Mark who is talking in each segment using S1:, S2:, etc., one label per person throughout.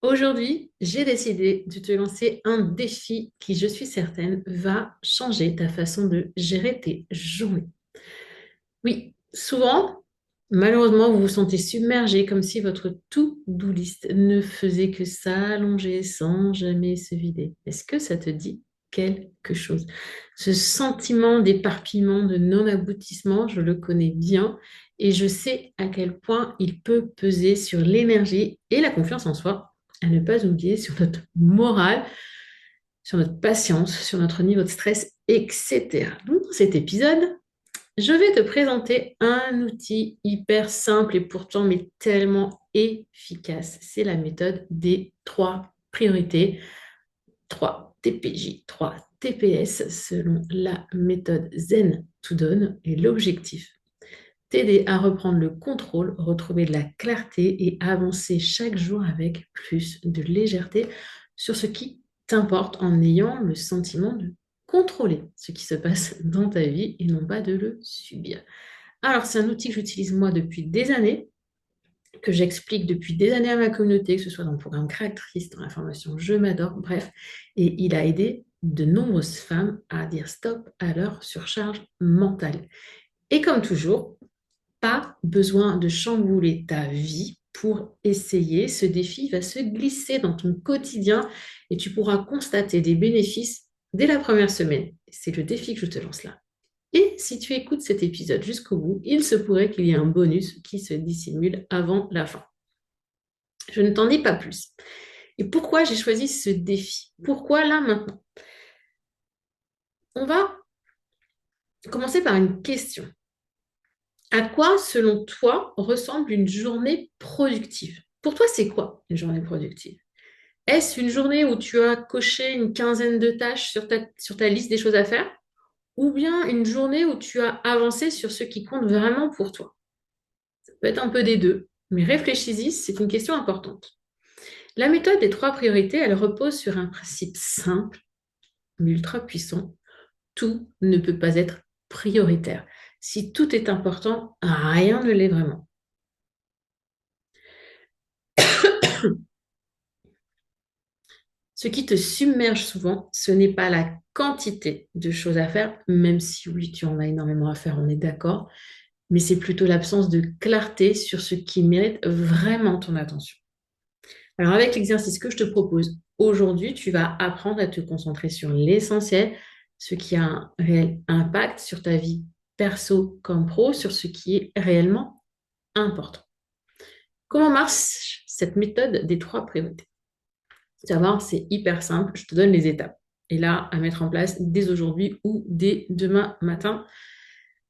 S1: Aujourd'hui, j'ai décidé de te lancer un défi qui, je suis certaine, va changer ta façon de gérer tes journées. Oui, souvent, malheureusement, vous vous sentez submergé comme si votre to-do list ne faisait que s'allonger sans jamais se vider. Est-ce que ça te dit quelque chose? Ce sentiment d'éparpillement, de non-aboutissement, je le connais bien et je sais à quel point il peut peser sur l'énergie et la confiance en soi, à ne pas oublier sur notre morale, sur notre patience, sur notre niveau de stress, etc. Donc, dans cet épisode, je vais te présenter un outil hyper simple et pourtant mais tellement efficace. C'est la méthode des trois priorités, 3 TPJ, 3 TPS selon la méthode Zen to Dawn. Et l'objectif, t'aider à reprendre le contrôle, retrouver de la clarté et avancer chaque jour avec plus de légèreté sur ce qui t'importe en ayant le sentiment de contrôler ce qui se passe dans ta vie et non pas de le subir. Alors, c'est un outil que j'utilise moi depuis des années, que j'explique depuis des années à ma communauté, que ce soit dans le programme Créatrice, dans la formation Je m'adore, bref. Et il a aidé de nombreuses femmes à dire stop à leur surcharge mentale. Et comme toujours, pas besoin de chambouler ta vie pour essayer. Ce défi va se glisser dans ton quotidien et tu pourras constater des bénéfices dès la première semaine. C'est le défi que je te lance là. Et si tu écoutes cet épisode jusqu'au bout, il se pourrait qu'il y ait un bonus qui se dissimule avant la fin. Je ne t'en dis pas plus. Et pourquoi j'ai choisi ce défi? Pourquoi là maintenant? On va commencer par une question. À quoi, selon toi, ressemble une journée productive? Pour toi, c'est quoi une journée productive? Est-ce une journée où tu as coché une quinzaine de tâches sur ta liste des choses à faire? Ou bien une journée où tu as avancé sur ce qui compte vraiment pour toi? Ça peut être un peu des deux, mais réfléchis-y, c'est une question importante. La méthode des trois priorités, elle repose sur un principe simple, mais ultra puissant. Tout ne peut pas être prioritaire. Si tout est important, rien ne l'est vraiment. Ce qui te submerge souvent, ce n'est pas la quantité de choses à faire, même si oui, tu en as énormément à faire, on est d'accord, mais c'est plutôt l'absence de clarté sur ce qui mérite vraiment ton attention. Alors avec l'exercice que je te propose aujourd'hui, tu vas apprendre à te concentrer sur l'essentiel, ce qui a un réel impact sur ta vie perso comme pro, sur ce qui est réellement important. Comment marche cette méthode des trois priorités? Tu vas voir, c'est hyper simple, je te donne les étapes. Et là, à mettre en place dès aujourd'hui ou dès demain matin.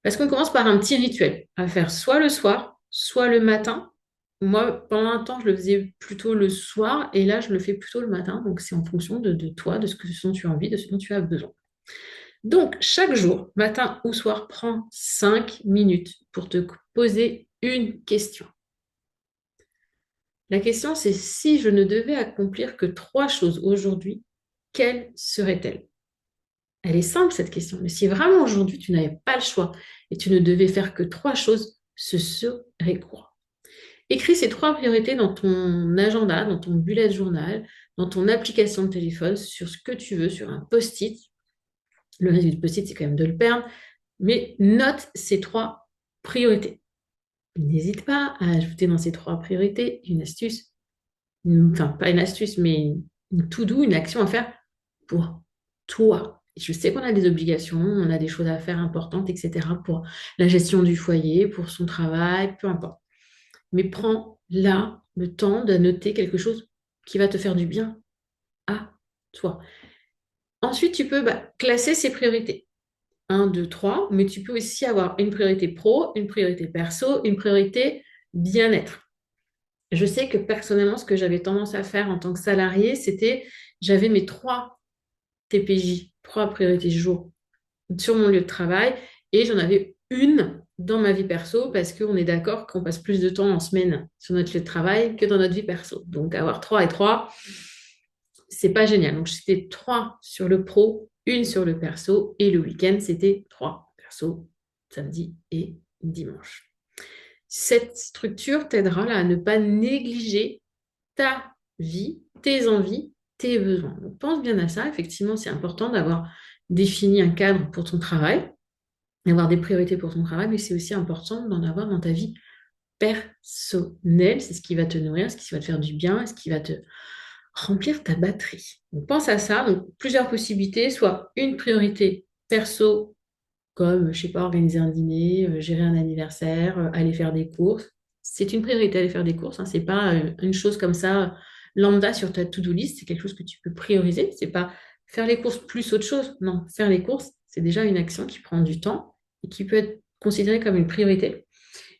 S1: Parce qu'on commence par un petit rituel à faire soit le soir, soit le matin. Moi, pendant un temps, je le faisais plutôt le soir et là, je le fais plutôt le matin. Donc, c'est en fonction de toi, de ce dont tu as envie, de ce dont tu as besoin. Donc, chaque jour, matin ou soir, prends 5 minutes pour te poser une question. La question, c'est si je ne devais accomplir que 3 choses aujourd'hui, quelles seraient-elles? Elle est simple, cette question. Mais si vraiment aujourd'hui, tu n'avais pas le choix et tu ne devais faire que 3 choses, ce serait quoi? Écris ces 3 priorités dans ton agenda, dans ton bullet journal, dans ton application de téléphone, sur ce que tu veux, sur un post-it. Le risque du post-it, c'est quand même de le perdre. Mais note ces 3 priorités. N'hésite pas à ajouter dans ces 3 priorités une astuce, enfin pas une astuce, mais une to-do, une action à faire pour toi. Je sais qu'on a des obligations, on a des choses à faire importantes, etc. pour la gestion du foyer, pour son travail, peu importe. Mais prends là le temps de noter quelque chose qui va te faire du bien à toi. Ensuite, tu peux classer ces priorités. Un, 2, 3, mais tu peux aussi avoir une priorité pro, une priorité perso, une priorité bien-être. Je sais que personnellement, ce que j'avais tendance à faire en tant que salarié, c'était j'avais mes 3 TPJ, 3 priorités du jour sur mon lieu de travail et j'en avais une dans ma vie perso parce qu'on est d'accord qu'on passe plus de temps en semaine sur notre lieu de travail que dans notre vie perso. Donc avoir 3 et 3, c'est pas génial. Donc c'était 3 sur le pro, une sur le perso et le week-end, c'était 3 perso, samedi et dimanche. Cette structure t'aidera là, à ne pas négliger ta vie, tes envies, tes besoins. Donc, pense bien à ça. Effectivement, c'est important d'avoir défini un cadre pour ton travail, d'avoir des priorités pour ton travail, mais c'est aussi important d'en avoir dans ta vie personnelle. C'est ce qui va te nourrir, ce qui va te faire du bien, ce qui va te remplir ta batterie. Donc, pense à ça. Donc, plusieurs possibilités, soit une priorité perso, comme, je sais pas, organiser un dîner, gérer un anniversaire, aller faire des courses. C'est une priorité aller faire des courses, hein. C'est pas une chose comme ça, lambda sur ta to-do list. C'est quelque chose que tu peux prioriser. C'est pas faire les courses plus autre chose. Non, faire les courses, c'est déjà une action qui prend du temps et qui peut être considérée comme une priorité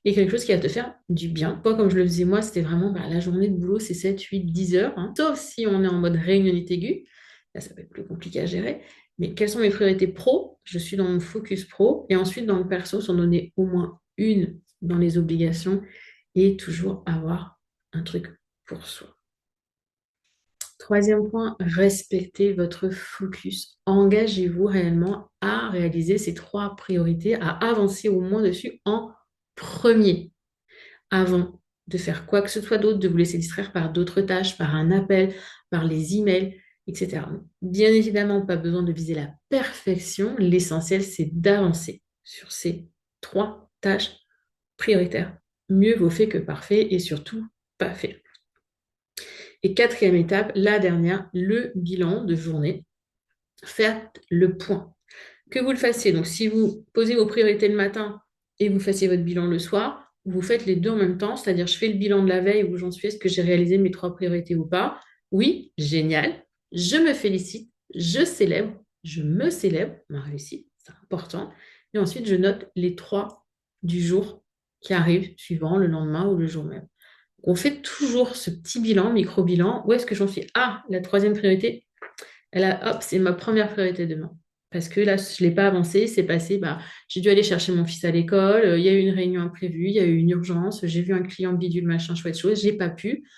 S1: et quelque chose qui va te faire du bien. Toi, comme je le faisais moi, c'était vraiment la journée de boulot, c'est 7, 8, 10 heures, hein. Sauf si on est en mode réunionnite aiguë. Là, ça peut être plus compliqué à gérer. Mais quelles sont mes priorités pro? Je suis dans mon focus pro. Et ensuite, dans le perso, s'en donner au moins une dans les obligations et toujours avoir un truc pour soi. Troisième point, respectez votre focus. Engagez-vous réellement à réaliser ces trois priorités, à avancer au moins dessus en premier avant de faire quoi que ce soit d'autre, de vous laisser distraire par d'autres tâches, par un appel, par les emails, etc. Bien évidemment, pas besoin de viser la perfection. L'essentiel, c'est d'avancer sur ces trois tâches prioritaires. Mieux vaut fait que parfait et surtout pas fait. Et quatrième étape, la dernière, le bilan de journée. Faites le point. Que vous le fassiez, donc si vous posez vos priorités le matin et vous fassiez votre bilan le soir, vous faites les deux en même temps, c'est-à-dire je fais le bilan de la veille où j'en suis, est-ce que j'ai réalisé mes trois priorités ou pas? Oui, génial, je me félicite, je me célèbre ma réussite, c'est important. Et ensuite, je note les trois du jour qui arrivent, suivant le lendemain ou le jour même. On fait toujours ce petit bilan, micro-bilan. Où est-ce que j'en suis? Ah, la troisième priorité, hop, c'est ma première priorité demain. Parce que là, je ne l'ai pas avancé, c'est passé, j'ai dû aller chercher mon fils à l'école, il y a eu une réunion imprévue, il y a eu une urgence, j'ai vu un client bidule, machin, chouette chose, j'ai pas pu.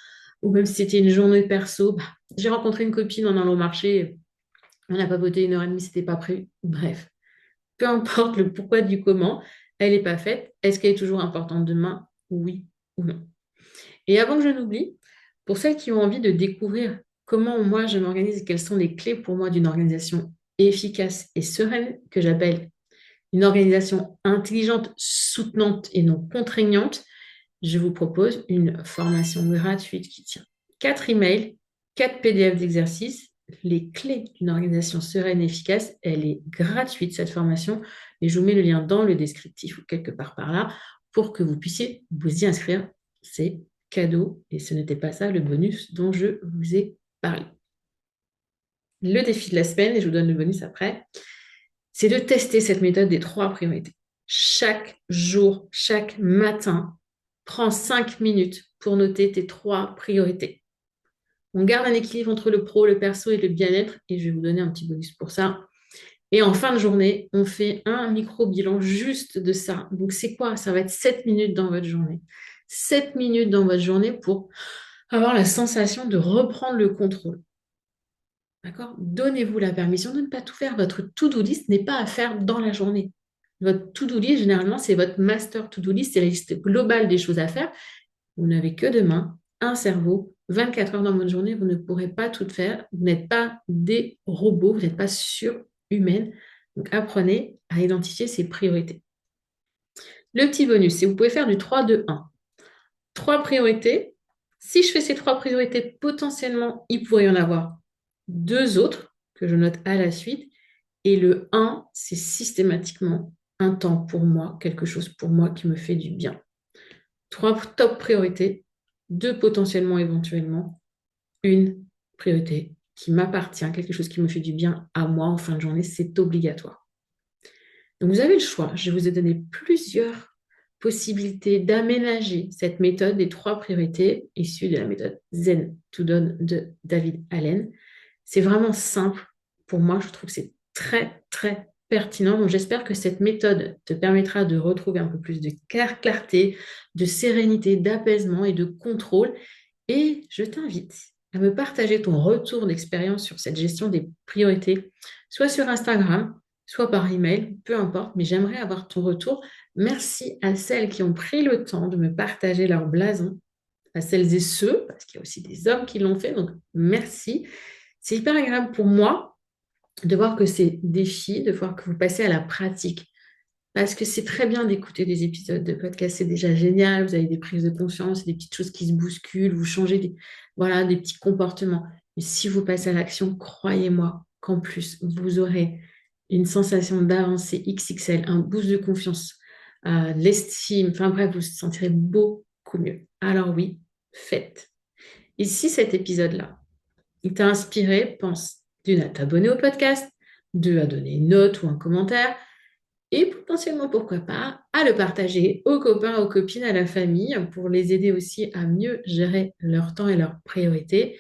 S1: Ou même si c'était une journée perso, j'ai rencontré une copine en allant au marché, on a papoté 1 heure et demie, c'était pas prévu. Bref, peu importe le pourquoi du comment, elle n'est pas faite. Est-ce qu'elle est toujours importante demain? Oui ou non. Et avant que je n'oublie, pour celles qui ont envie de découvrir comment moi je m'organise et quelles sont les clés pour moi d'une organisation efficace et sereine, que j'appelle une organisation intelligente, soutenante et non contraignante, je vous propose une formation gratuite qui tient 4 emails, 4 PDF d'exercices, les clés d'une organisation sereine et efficace. Elle est gratuite, cette formation, et je vous mets le lien dans le descriptif ou quelque part par là pour que vous puissiez vous y inscrire. C'est cadeau et ce n'était pas ça le bonus dont je vous ai parlé. Le défi de la semaine, et je vous donne le bonus après, c'est de tester cette méthode des trois priorités. Chaque jour, chaque matin, prends 5 minutes pour noter tes trois priorités. On garde un équilibre entre le pro, le perso et le bien-être, et je vais vous donner un petit bonus pour ça. Et en fin de journée, on fait un micro-bilan juste de ça. Donc, c'est quoi? Ça va être 7 minutes dans votre journée. 7 minutes dans votre journée pour avoir la sensation de reprendre le contrôle. D'accord? Donnez-vous la permission de ne pas tout faire. Votre to-do list n'est pas à faire dans la journée. Votre to-do list, généralement, c'est votre master to-do list, c'est la liste globale des choses à faire. Vous n'avez que demain, un cerveau, 24 heures dans votre journée, vous ne pourrez pas tout faire. Vous n'êtes pas des robots, vous n'êtes pas surhumaine. Donc, apprenez à identifier ses priorités. Le petit bonus, c'est que vous pouvez faire du 3-2-1. Trois priorités. Si je fais ces trois priorités, potentiellement, il pourrait y en avoir deux autres que je note à la suite. Et le 1, c'est systématiquement un temps pour moi, quelque chose pour moi qui me fait du bien. Trois top priorités, deux potentiellement éventuellement, une priorité qui m'appartient, quelque chose qui me fait du bien à moi en fin de journée, c'est obligatoire. Donc vous avez le choix. Je vous ai donné plusieurs possibilités d'aménager cette méthode des trois priorités issue de la méthode Zen to Done de David Allen. C'est vraiment simple. Pour moi, je trouve que c'est très, très pertinent. Donc, j'espère que cette méthode te permettra de retrouver un peu plus de clarté, de sérénité, d'apaisement et de contrôle. Et je t'invite à me partager ton retour d'expérience sur cette gestion des priorités, soit sur Instagram, soit par email, peu importe, mais j'aimerais avoir ton retour. Merci à celles qui ont pris le temps de me partager leur blason à celles et ceux, parce qu'il y a aussi des hommes qui l'ont fait, donc merci. C'est hyper agréable pour moi de voir que ces défis, de voir que vous passez à la pratique. Parce que c'est très bien d'écouter des épisodes de podcast, c'est déjà génial, vous avez des prises de conscience, des petites choses qui se bousculent, vous changez voilà, des petits comportements. Mais si vous passez à l'action, croyez-moi qu'en plus, vous aurez une sensation d'avancée XXL, un boost de confiance, de l'estime, enfin bref, vous vous sentirez beaucoup mieux. Alors oui, faites. Et si cet épisode-là, il t'a inspiré, pense d'une à t'abonner au podcast, deux à donner une note ou un commentaire, et potentiellement, pourquoi pas, à le partager aux copains, aux copines, à la famille, pour les aider aussi à mieux gérer leur temps et leurs priorités.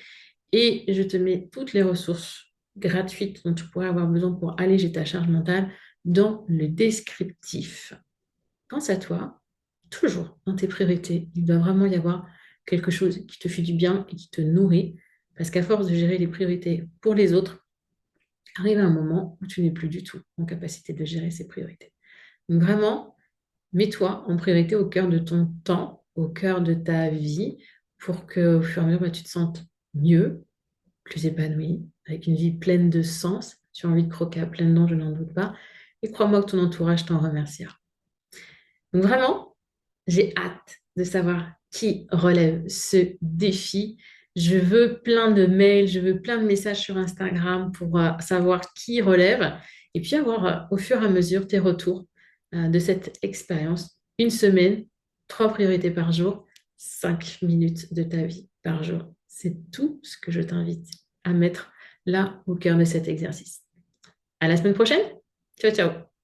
S1: Et je te mets toutes les ressources gratuites dont tu pourrais avoir besoin pour alléger ta charge mentale dans le descriptif. Pense à toi, toujours dans tes priorités. Il doit vraiment y avoir quelque chose qui te fait du bien et qui te nourrit, parce qu'à force de gérer les priorités pour les autres, arrive un moment où tu n'es plus du tout en capacité de gérer ces priorités. Donc vraiment, mets-toi en priorité au cœur de ton temps, au cœur de ta vie, pour que au fur et à mesure, tu te sentes mieux, plus épanoui, avec une vie pleine de sens. Tu as envie de croquer à pleines dents, je n'en doute pas. Et crois-moi que ton entourage t'en remerciera. Donc vraiment, j'ai hâte de savoir qui relève ce défi. Je veux plein de mails, je veux plein de messages sur Instagram pour savoir qui relève et puis avoir au fur et à mesure tes retours de cette expérience. Une semaine, 3 priorités par jour, 5 minutes de ta vie par jour. C'est tout ce que je t'invite à mettre là au cœur de cet exercice. À la semaine prochaine. Ciao, ciao.